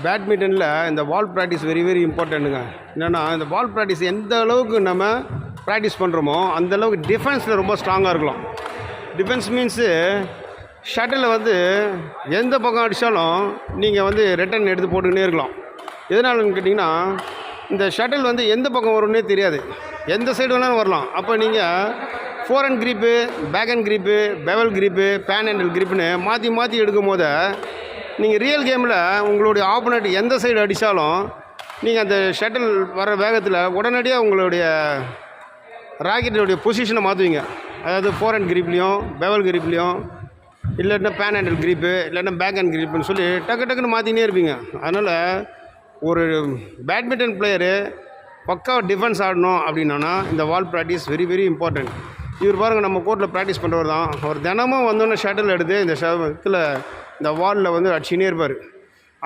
பேட்மிண்டனில் இந்த பால் practice very very இம்பார்ட்டண்ட்டுங்க. என்னென்னா இந்த பால் ப்ராக்டிஸ் எந்த அளவுக்கு நம்ம ப்ராக்டிஸ் பண்ணுறோமோ அந்தளவுக்கு டிஃபென்ஸில் ரொம்ப ஸ்ட்ராங்காக இருக்கலாம். டிஃபென்ஸ் மீன்ஸு ஷட்டில் வந்து எந்த பக்கம் அடித்தாலும் நீங்கள் வந்து ரிட்டன் எடுத்து போட்டுக்கிட்டே இருக்கலாம். எதனாலன்னு கேட்டிங்கன்னா இந்த ஷட்டில் வந்து எந்த பக்கம் வரும்னே தெரியாது, எந்த சைடு வேணாலும் வரலாம். அப்போ நீங்கள் forehand grip, backhand grip, bevel grip, pan handle க்ரீப்புன்னு மாற்றி மாற்றி எடுக்கும் போது நீங்கள் ரியல் கேமில் உங்களுடைய ஆப்போனண்ட் எந்த சைடு அடித்தாலும் நீங்கள் அந்த ஷட்டில் வர வேகத்தில் உடனடியாக உங்களுடைய ராக்கெட்டுடைய பொசிஷனை மாற்றுவீங்க. அதாவது ஃபோர் ஹேண்ட் க்ரீப்லேயும் பெவல் க்ரீப்லேயும் இல்லைன்னா பேன் ஹேண்டில் க்ரீப்பு இல்லைன்னா பேக் ஹேண்ட் க்ரீப்புன்னு சொல்லி டக்குன்னு மாற்றினே இருப்பீங்க. அதனால் ஒரு பேட்மிண்டன் பிளேயரு பக்காவாக டிஃபென்ஸ் ஆடணும் அப்படின்னா இந்த வால் ப்ராக்டிஸ் வெரி வெரி இம்பார்ட்டன்ட். இவர் பாருங்கள், நம்ம கோர்ட்டில் ப்ராக்டிஸ் பண்ணுறவர் தான். அவர் தினமும் வந்தோன்னே ஷட்டில் எடுத்து இந்த இதில் இந்த வாலில் வந்து அடிச்சுனே இருப்பார்.